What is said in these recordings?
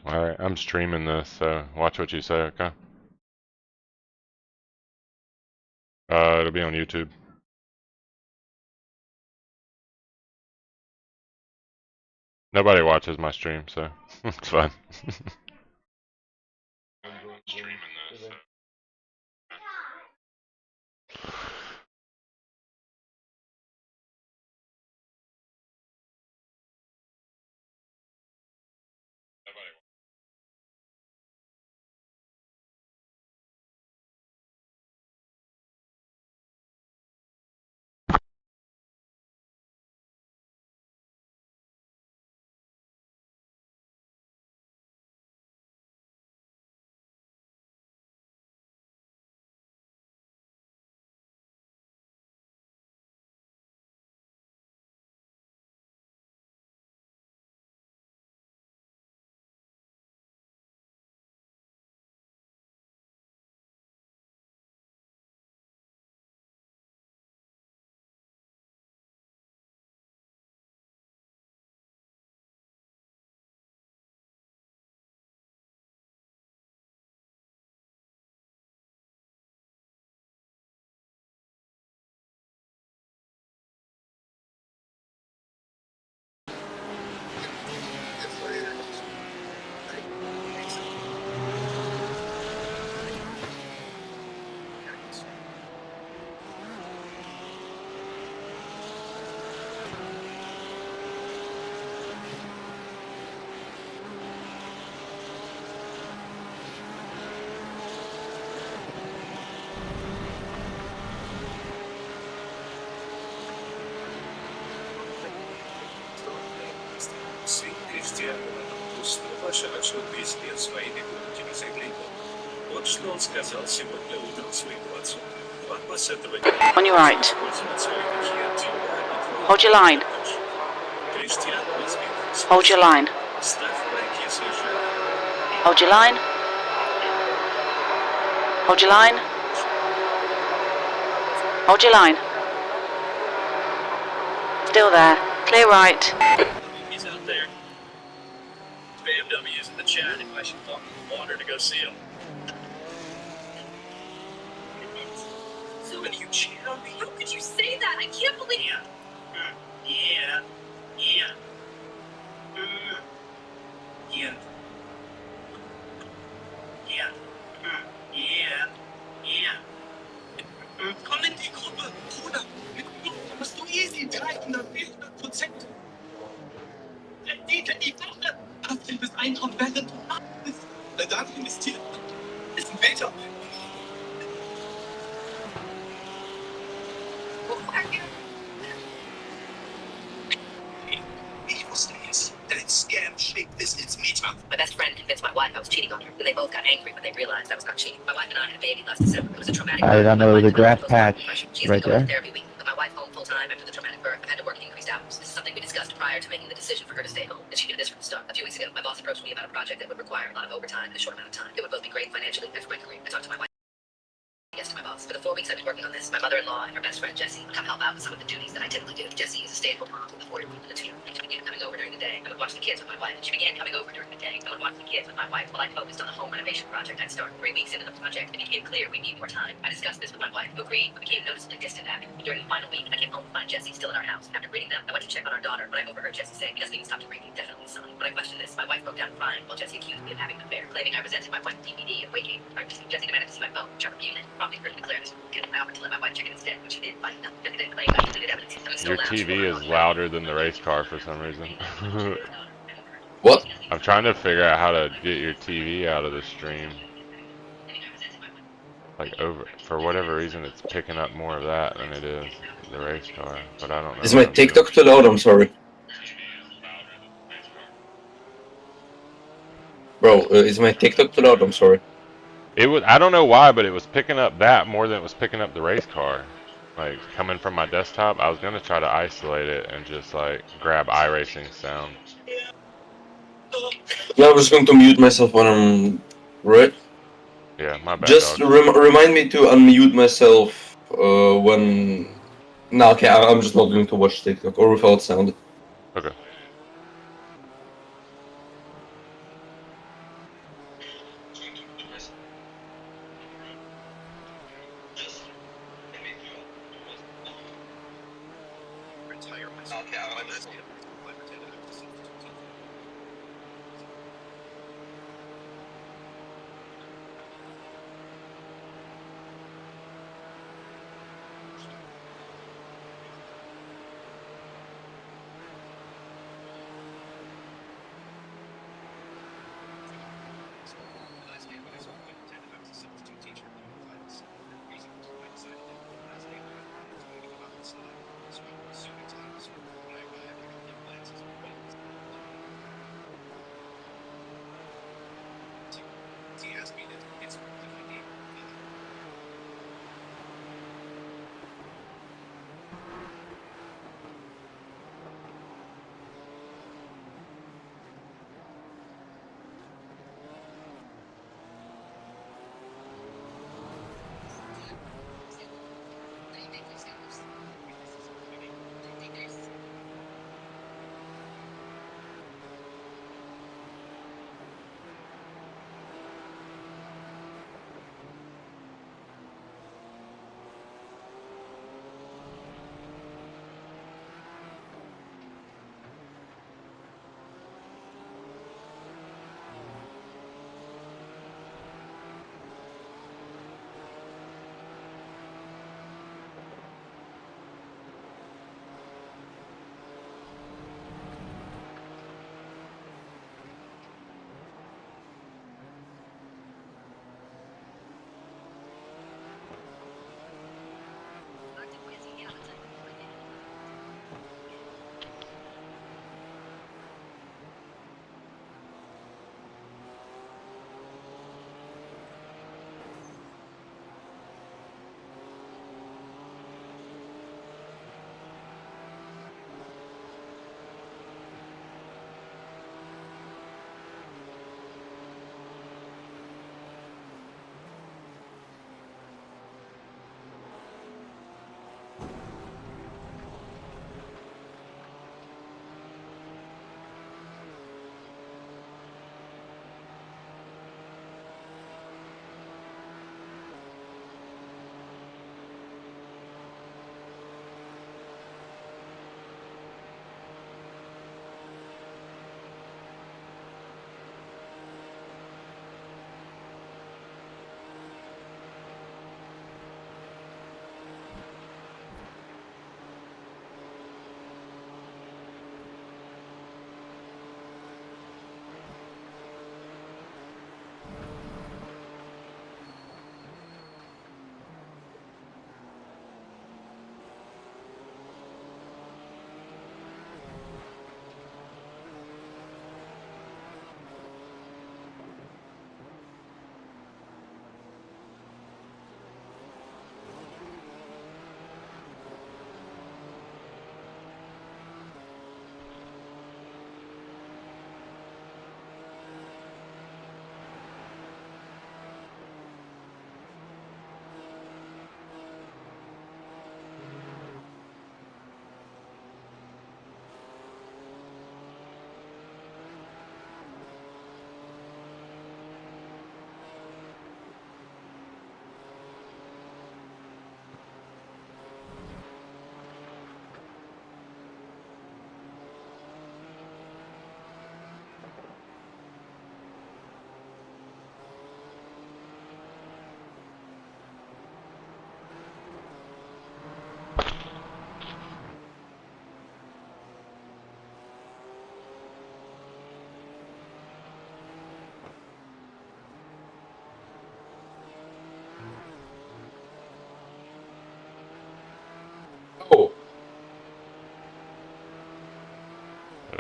Alright, I'm streaming this, so watch what you say, okay? It'll be on YouTube. Nobody watches my stream, so it's fine. Streaming this, so. On your right. Hold your line. Hold your line. Hold your line. Hold your line. Hold your line. Still there. Clear right. He's out there. BMW's in the chat if I should walk in the water to go see him. Somebody, you cheated on me? How could you say that? I can't believe it. Yeah. Yeah. Yeah. Yeah. Yeah. Yeah. Komm in die Gruppe, Bruder. Musst du easy 300, 400%. Rendite die Woche. Passives Einkommen, während du arbeitest. Danach investiert. Ist ein Beter. Ich wusste es. Dein Scam schlägt bis ins Mieter. My best friend convinced my wife I was cheating on her, and they both got angry when they realized I was not cheating. My wife and I had a baby last December. It was a traumatic birth. I don't know, My wife the had grass postpartum patch depression. She's right been going to there. therapy week, but my wife home full time after the traumatic birth. I've had to work increased hours. This is something we discussed prior to making the decision for her to stay home, and she knew this from the start. A few weeks ago, my boss approached me about a project that would require a lot of overtime in a short amount of time. It would both be great financially and for my career. I talked to my wife. Yes, to my boss. For the 4 weeks I've been working on this, my mother-in-law and her best friend Jessie would come help out with some of the duties that I typically do. Jessie is a stay-at-home mom with a 4-year-old and a 2-year-old. She began coming over during the day. I would watch the kids with my wife. She began coming over during the day. I would watch the kids with my wife while I focused on the home renovation project I'd started. 3 weeks into the project, it became clear we need more time. I discussed this with my wife, who agreed, but became noticeably distant after. During the final week, I came home to find Jessie still in our house. After greeting them, I went to check on our daughter, but I overheard Jessie say, "He doesn't even stop to greet me. Definitely son." When I questioned this, my wife broke down crying while Jessie accused me of having an affair, claiming I resented my wife's DVD and waking. Jessie demanded to see my phone, which I refused, prompting her to declare this. I offered to let my wife check it instead, which she did. Jessie didn't claim I deleted evidence. Your TV is louder than the race car for some reason. What? I'm trying to figure out how to get your TV out of the stream. Like for whatever reason, it's picking up more of that than it is the race car, but I don't know. Is my TikTok too loud? I'm sorry. Bro, is my TikTok too loud? I'm sorry. It was, I don't know why, but it was picking up that more than it was picking up the race car. Like, coming from my desktop, I was gonna try to isolate it and just, like, grab iRacing sound. Yeah, I was going to mute myself when I'm... Right? Yeah, my bad, Just dog. remind me to unmute myself when... No, okay, I'm just not going to watch TikTok, or without sound. Okay.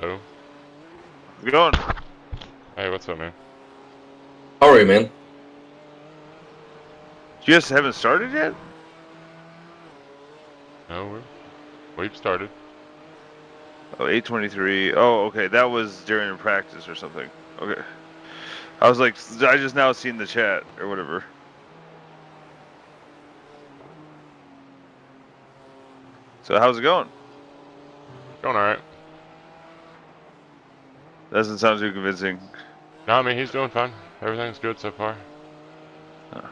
Hello. How's it going? Hey, what's up, man? How are you, man? You guys haven't started yet? No, we've started. Oh, 8:23. Oh, okay. That was during practice or something. Okay. I was like, I just now seen the chat or whatever. So how's it going? Going all right. Doesn't sound too convincing. No, I mean he's doing fine. Everything's good so far. All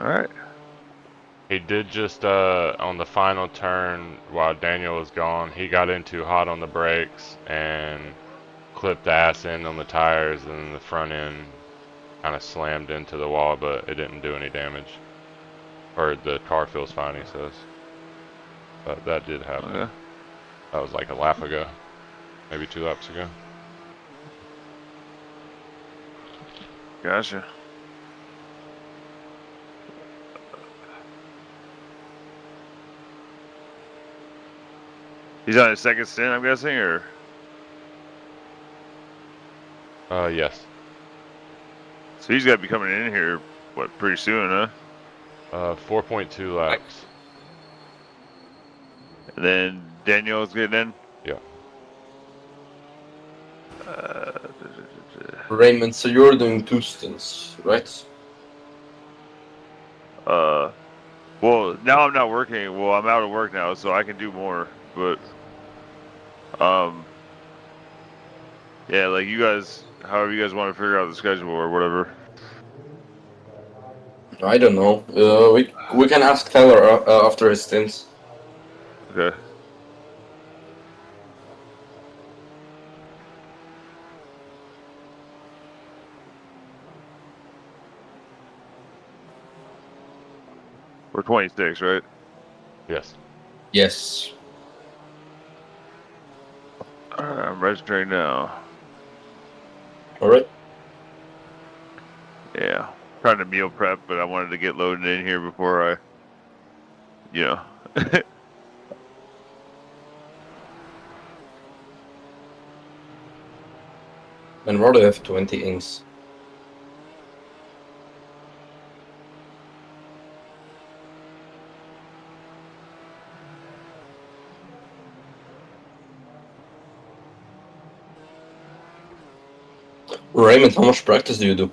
right. He did just on the final turn while Daniel was gone, he got in too hot on the brakes and clipped the ass end on the tires, and the front end kind of slammed into the wall, but it didn't do any damage. Or the car feels fine, he says. But that did happen. Okay. That was like a lap ago, maybe 2 laps ago. Gotcha. He's on his second stint, I'm guessing, or Yes. so he's got to be coming in here what pretty soon, huh? 4.2 laps. And then Daniel's getting in. Yeah. Uh, Raymond, so you're doing 2 stints, right? well, now I'm not working. Well, I'm out of work now, so I can do more. But, yeah, like you guys, however you guys want to figure out the schedule or whatever. I don't know. We can ask Tyler after his stints. Okay. We're 26, right? Yes. Yes. I'm registering now. Alright. Yeah. Trying to meal prep, but I wanted to get loaded in here before I, you know. And rather have 20 inks. Raymond, how much practice do you do?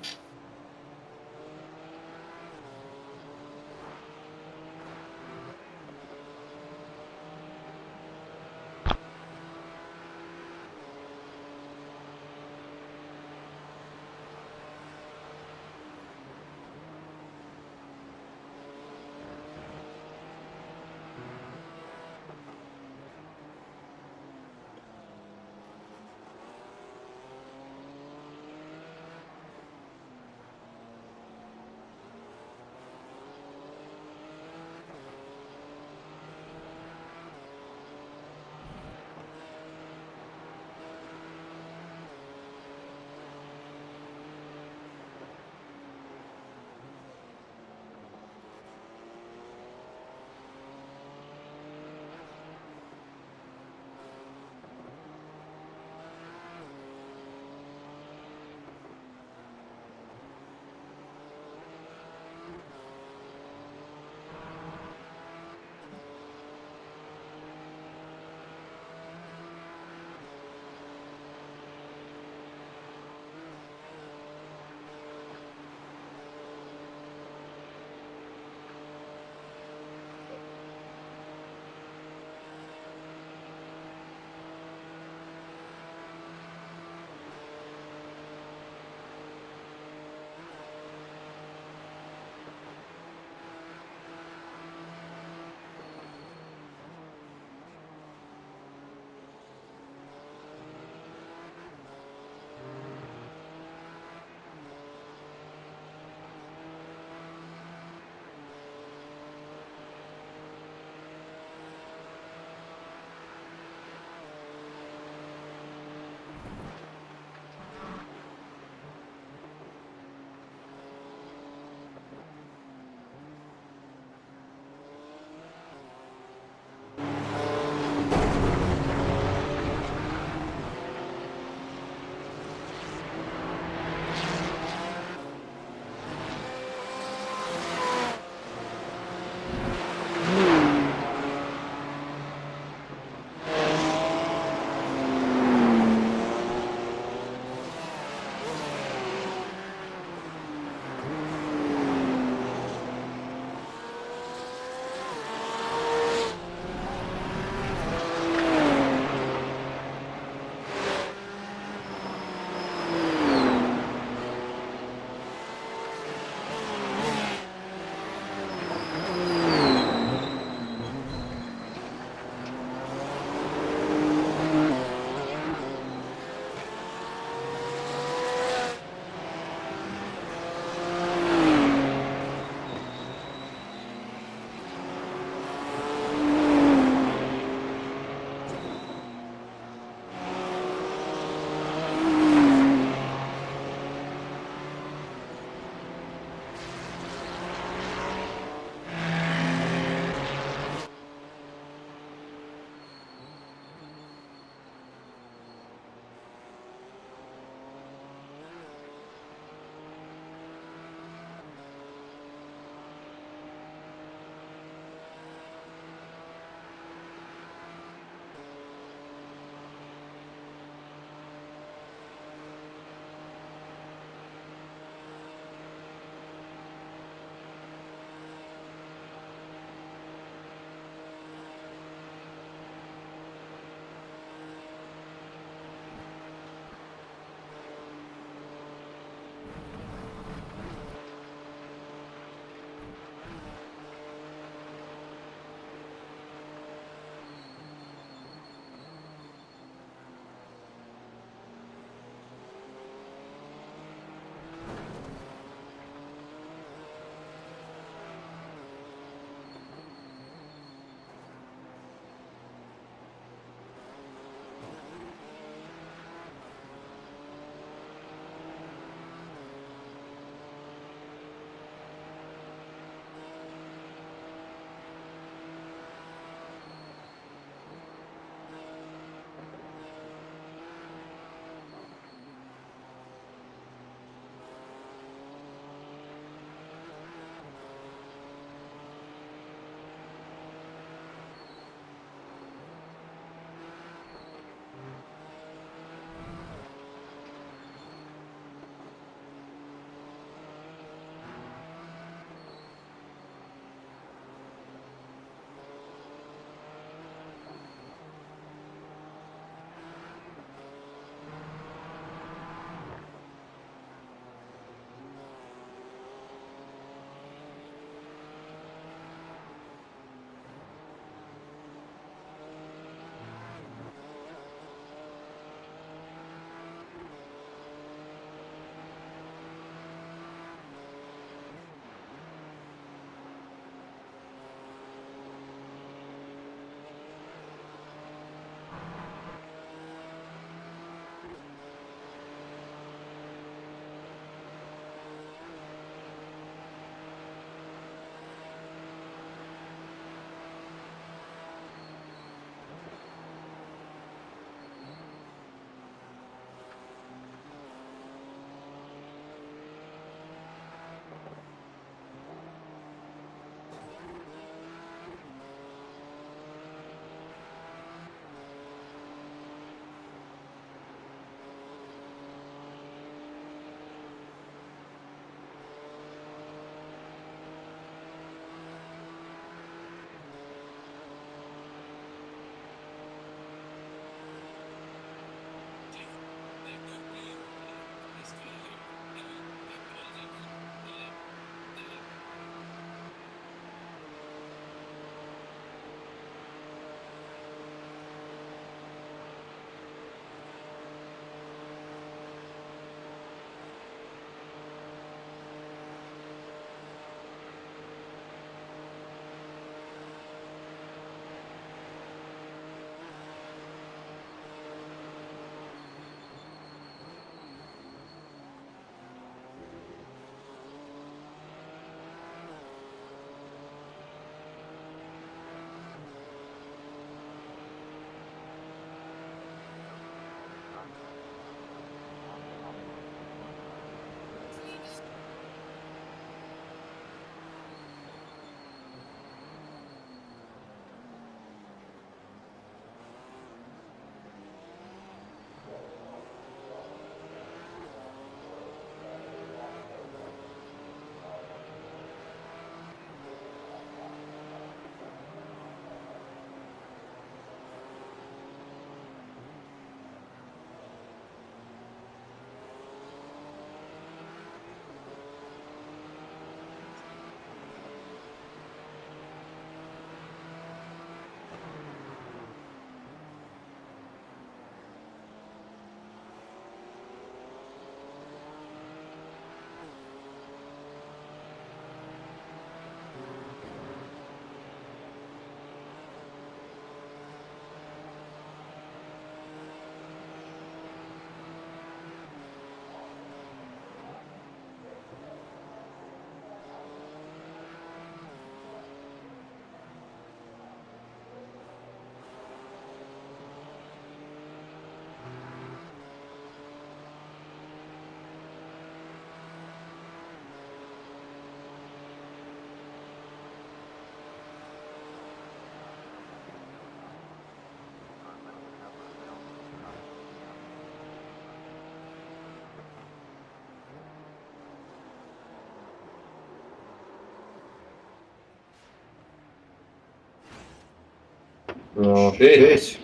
Oh shit.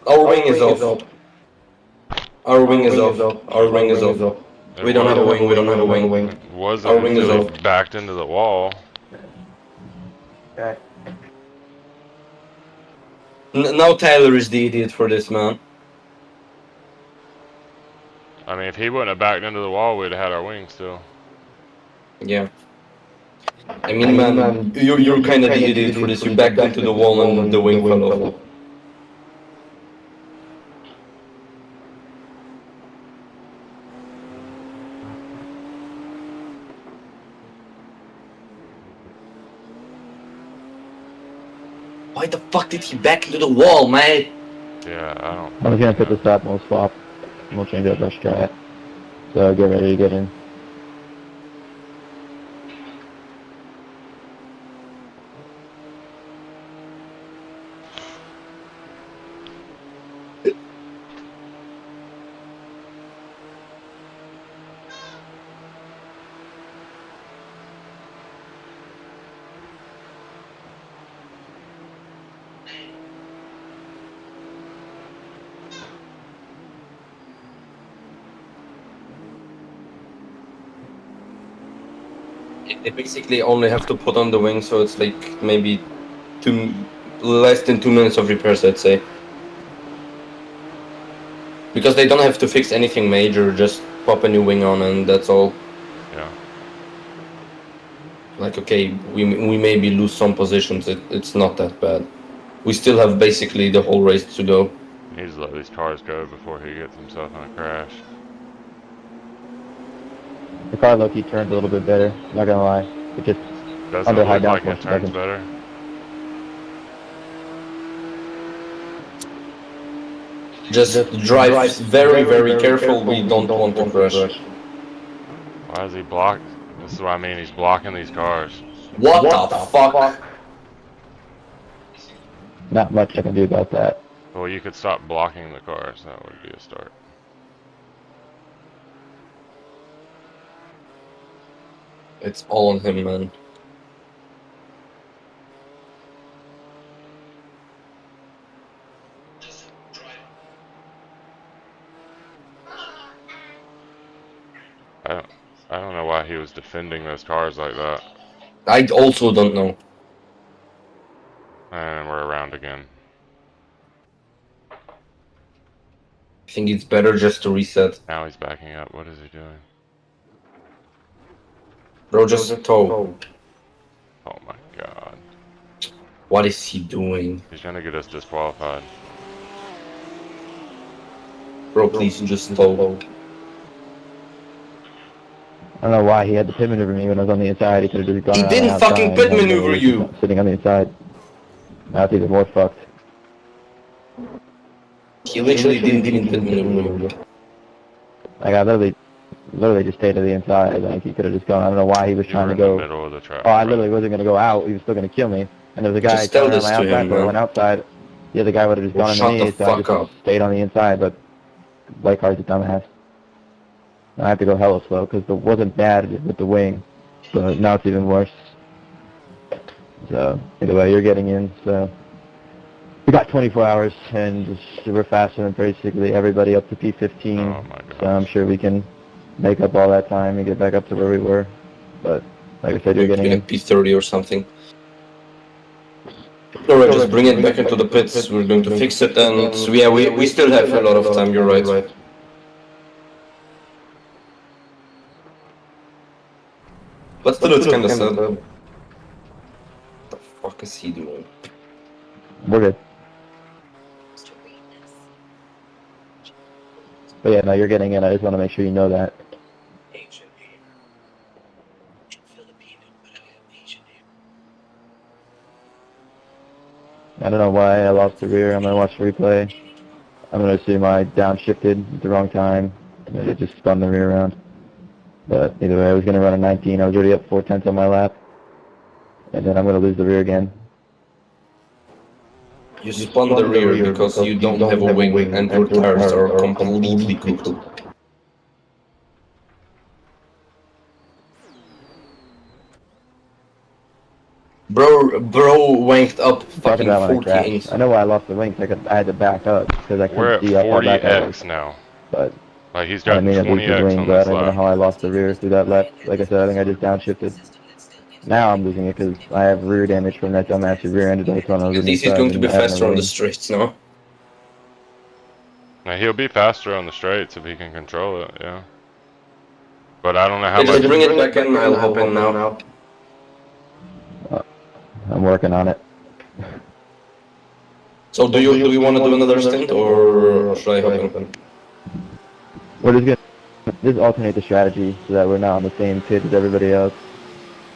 Our wing is off. Our wing is off. Our wing is off. It We don't have a wing, we don't have a wing. It wasn't Our wing is until he off. backed into the wall. Okay. Now Tyler is the idiot for this, man. I mean, if he wouldn't have backed into the wall, we'd have had our wing still. Yeah. I mean, man, you're kind of the idiot for this. You backed into the wall and the wing fell off. Why the fuck did he back into the wall, man? Yeah, I don't. I'm just gonna pick this up and we'll swap. And we'll change up our strat. So get ready to get in. They basically only have to put on the wing, so it's like maybe less than 2 minutes of repairs, I'd say. Because they don't have to fix anything major, just pop a new wing on and that's all. Yeah. Like, okay, we maybe lose some positions, it's not that bad. We still have basically the whole race to go. He needs to let these cars go before he gets himself in a crash. The car low-key turns a little bit better, not gonna lie. It just Doesn't under it high look like downforce it turns doesn't. better? Just drive very, very careful, we don't want to crash. Why is he blocked? This is what I mean, he's blocking these cars. What the fuck? Not much I can do about that. Well, you could stop blocking the cars, that would be a start. It's all on him, man. I don't know why he was defending those cars like that. I also don't know. And we're around again. I think it's better just to reset. Now he's backing up. What is he doing? Bro, just tow. Oh my god. What is he doing? He's gonna get us disqualified. Bro, please just tow. I don't know why he had to pit maneuver me when I was on the inside. He could have just gone He around didn't the outside fucking pit and then maneuver was you. Sitting on the inside. Now it's even more fucked. He literally didn't even pit maneuver you. Like, I literally just stayed to the inside. Like, he could have just gone. I don't know why he was You trying were to in the go. middle of the track. Oh, I right? literally wasn't going to go out. He was still going to kill me. And there was a guy Just tell coming around this my to outside, him, so I man. went outside. The other guy would have just Well, gone shut into me, the so I fuck just up. stayed on the inside. But white car's a dumbass. I have to go hella slow because it wasn't bad with the wing, but now it's even worse. So either way, you're getting in. So we got 24 hours, and just, we're faster than basically everybody up to P15. Oh my So I'm sure we can make up all that time and get back up to where we were. But like I said, you're getting in. P30 or something. Alright, just bring it back into the pits. We're going to fix it, and yeah, we still have a lot of time. You're right. But still, it's kind of sad. What the fuck is he doing? We're good. But yeah, no, you're getting in. I just want to make sure you know that. Asian hair. Filipino, but I have Asian hair. I don't know why I lost the rear. I'm going to watch the replay. I'm going to assume I downshifted at the wrong time. And it just spun the rear around. But either way, I was going to run a 19. I was already up 4/10 on my lap. And then I'm going to lose the rear again. You spun the rear because you don't have a wing and your tires are completely cooked. Bro wanked up Talking fucking about when I 40 crashed. inches. I know why I lost the wing. I had to back up because I We're couldn't at see how far back I was. 40x now. But Like he's I didn't got mean to lose the 20x wing, on but I this don't even know lap. how I lost the rear through that left. Like I said, I think I just downshifted. Now I'm losing it because I have rear damage from that dumbass rear-ended Daytona over At the least he's inside going to and be I have no faster on the wing. straights now. Now he'll be faster on the straights if he can control it, yeah. But I don't know how Yeah, just much. bring it back in, I'll hop in now. I'm working on it. So do you want to do another stint, or should I hop in? We're just gonna alternate the strategy so that we're not on the same pit as everybody else.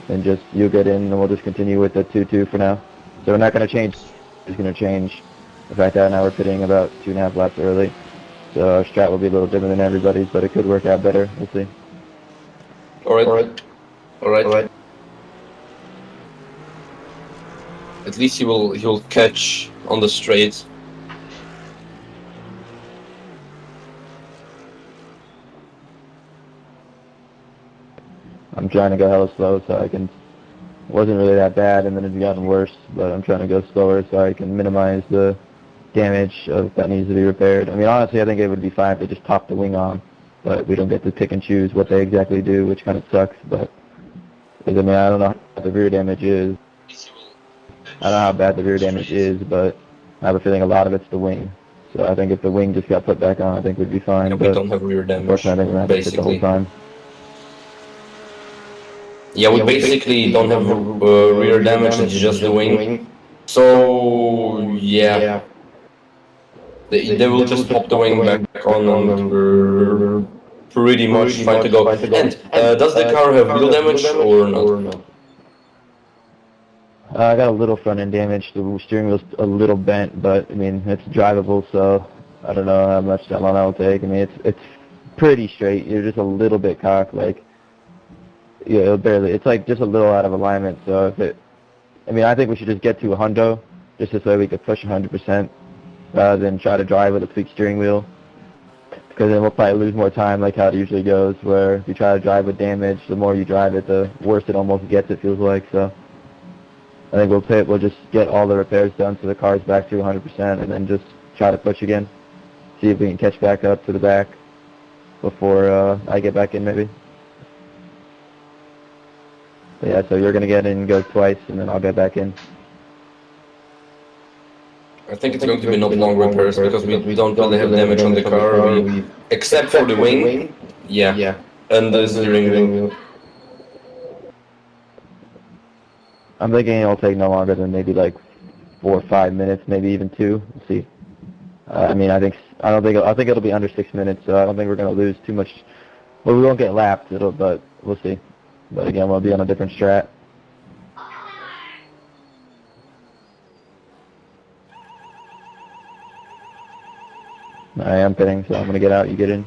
And just you get in and we'll just continue with the 2-2 for now. So we're not gonna change. We're just gonna change the fact that now we're pitting about 2.5 laps early. So our strat will be a little different than everybody's, but it could work out better. We'll see. Alright. At least he'll catch on the straight. I'm trying to go hella slow so I can. It wasn't really that bad, and then it's gotten worse. But I'm trying to go slower so I can minimize the damage that needs to be repaired. I mean, honestly, I think it would be fine if they just pop the wing on, but we don't get to pick and choose what they exactly do, which kind of sucks. But because I mean, I don't know how the rear damage is. I don't know how bad the rear damage is, but I have a feeling a lot of it's the wing. So I think if the wing just got put back on, I think we'd be fine. Yeah, we but don't have rear damage, unfortunately, I think we're gonna have to sit the whole basically. time. Yeah, we basically don't have rear damage, it's just the wing. So, yeah. They will just pop the wing back on and we're pretty much fine to go. And does the car have wheel damage or not? I got a little front end damage. The steering wheel's a little bent, but I mean it's drivable, so I don't know how much that long that'll take. I mean it's pretty straight. You're just a little bit cocked, like barely. It's like just a little out of alignment. So I mean I think we should just get to a hundo, just this way we could push 100%, rather than try to drive with a tweaked steering wheel. Because then we'll probably lose more time, like how it usually goes, where if you try to drive with damage, the more you drive it, the worse it almost gets. It feels like so. I think we'll just get all the repairs done so the car's back to 100% and then just try to push again. See if we can catch back up to the back before I get back in maybe. But yeah, so you're going to get in and go twice and then I'll get back in. I think it's going to be not long repairs because we don't really have damage on the car, except for the wing. Yeah. And the steering wheel. I'm thinking it'll take no longer than maybe like 4 or 5 minutes, maybe even 2. We'll see. I mean, I think it'll be under 6 minutes, so I don't think we're gonna lose too much. Well, we won't get lapped, but we'll see. But again, we'll be on a different strat. I am pitting, so I'm gonna get out. You get in.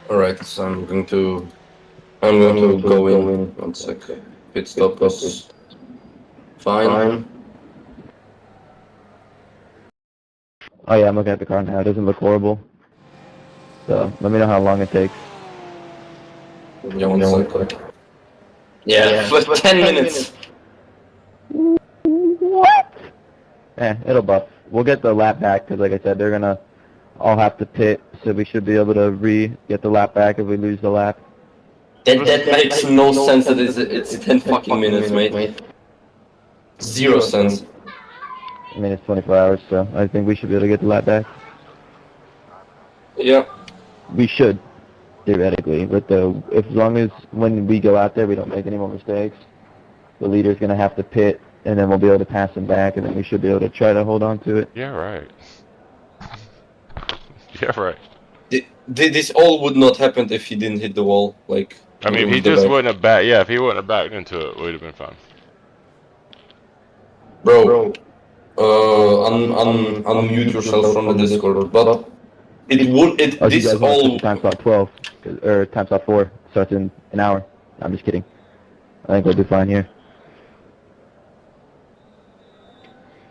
All right, so I'm going to go in. 1 sec. Pit stop is fine. Oh yeah, I'm looking at the car now. It doesn't look horrible. So let me know how long it takes. Yeah, 1 sec. Yeah, but 10 minutes. What? It'll buff. We'll get the lap back because, like I said, they're gonna all have to pit, so we should be able to get the lap back if we lose the lap. That makes no sense that it's 10 fucking minutes, mate. 0 sense. I mean, it's 24 hours, so I think we should be able to get the lap back. Yeah. We should, theoretically, but as long as when we go out there we don't make any more mistakes, the leader's going to have to pit, and then we'll be able to pass him back, and then we should be able to try to hold on to it. Yeah, right. Yeah, right. This all would not happen if he didn't hit the wall, like... I mean, if he just wouldn't have backed, if he wouldn't have backed into it, we'd have been fine. Bro, unmute yourself from the Discord, but this all... Time slot 12, or time slot 4, starts in an hour. I'm just kidding. I think we'll be fine here.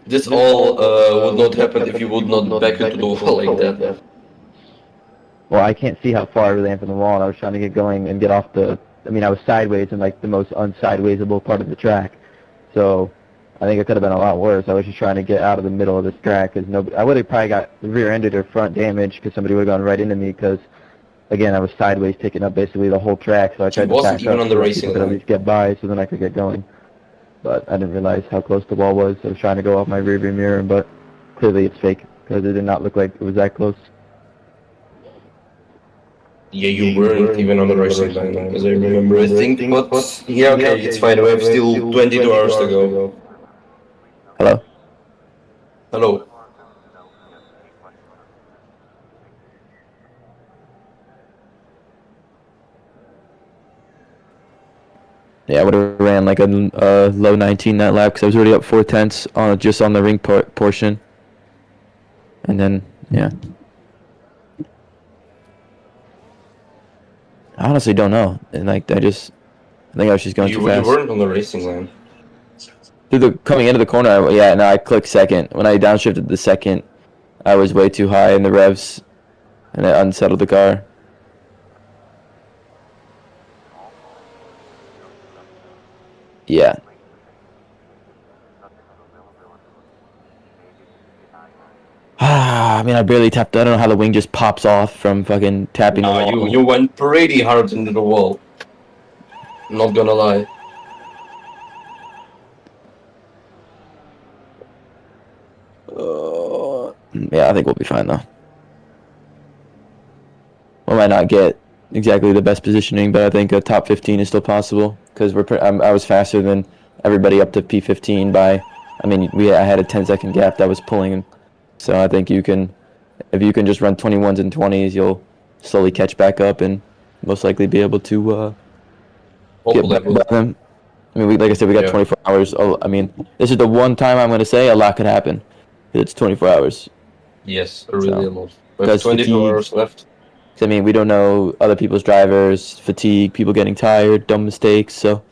This all would not happen if you would not back into the wall like that. Well, I can't see how far I really am from the wall, and I was trying to get going and get off I mean, I was sideways in like the most unsidewaysable part of the track. So I think it could have been a lot worse. I was just trying to get out of the middle of this track because nobody. I would have probably got rear-ended or front damage because somebody would have gone right into me because, again, I was sideways taking up basically the whole track. So I tried to wasn't back even up on the so that racing people could at line. least get by so then I could get going. But I didn't realize how close the wall was. I was trying to go off my rearview mirror, but clearly it's fake because it did not look like it was that close. Yeah, you weren't even on the racing line, as I remember, I think. But yeah, okay, it's fine. We have still 22 hours to go. Hello? Hello. Yeah, I would have ran like a low 19 that lap because I was already up 4/10 on just on the ring portion. And then, yeah. I honestly don't know. And like, I think I was just going too You fast. weren't on the racing line. Coming into the corner, yeah, no, I clicked second. When I downshifted the second, I was way too high in the revs, and it unsettled the car. Yeah. I mean, I barely tapped. I don't know how the wing just pops off from fucking tapping the wall. You went pretty hard into the wall. Not gonna lie. Yeah, I think we'll be fine though. We might not get exactly the best positioning, but I think a top 15 is still possible because I was faster than everybody up to P15 by. I mean, I had a 10-second gap that was pulling, so I think if you can just run 21s and 20s, you'll slowly catch back up and most likely be able to get back by them. I mean, like I said, we got 24 hours. Oh, I mean, this is the one time I'm going to say a lot could happen. It's 24 hours. Yes, really a lot. We Because have 22 hours left. I mean, we don't know other people's drivers, fatigue, people getting tired, dumb mistakes. So,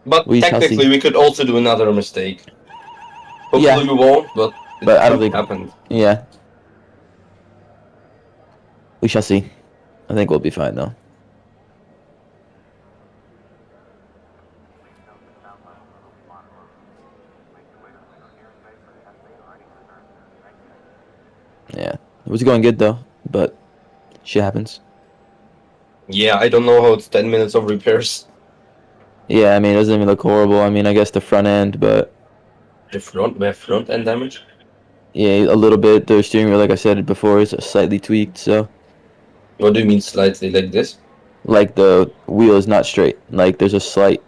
but technically, we could also do another mistake. Hopefully, we won't. But I don't think happened. Yeah, we shall see. I think we'll be fine though. Yeah, it was going good though, but shit happens. Yeah, I don't know how it's 10 minutes of repairs. Yeah, I mean, it doesn't even look horrible. I mean, I guess the front end, but... We have front end damage? Yeah, a little bit. The steering wheel, like I said before, is slightly tweaked, so... What do you mean slightly, like this? Like the wheel is not straight. Like there's a slight...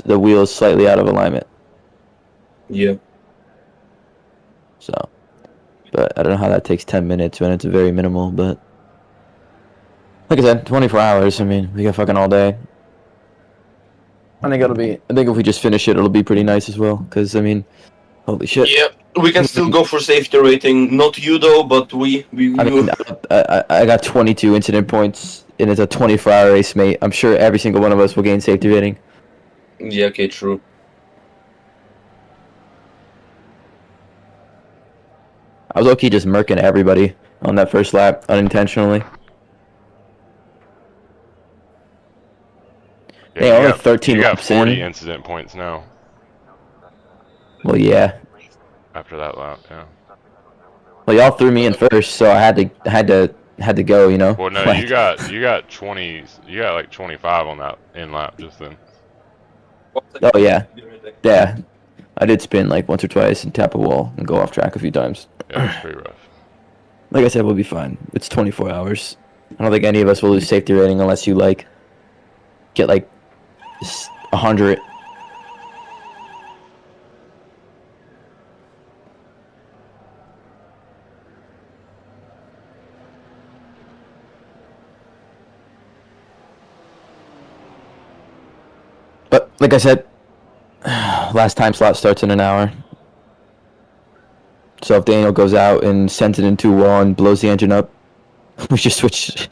The wheel is slightly out of alignment. Yeah. So... But I don't know how that takes 10 minutes when it's very minimal, but... Like I said, 24 hours. I mean, we got fucking all day. I think if we just finish it, it'll be pretty nice as well. Because, I mean, holy shit. Yeah, we can still go for safety rating. Not you, though, but we I mean, I got 22 incident points, and it's a 24-hour race, mate. I'm sure every single one of us will gain safety rating. Yeah, okay, true. I was low-key just murking everybody on that first lap, unintentionally. Yeah, only 13 you got laps 40 in. incident points now. Well, yeah. After that lap, yeah. Well, y'all threw me in first, so I had to go, you know. Well, no, like, you got 20s. You got like 25 on that in lap just then. Oh yeah, yeah. I did spin like once or twice and tap a wall and go off track a few times. Yeah, it's pretty rough. Like I said, we'll be fine. It's 24 hours. I don't think any of us will lose safety rating unless you like get like 100. But like I said, last time slot starts in an hour. So if Daniel goes out and sends it into a wall and blows the engine up, we just switch.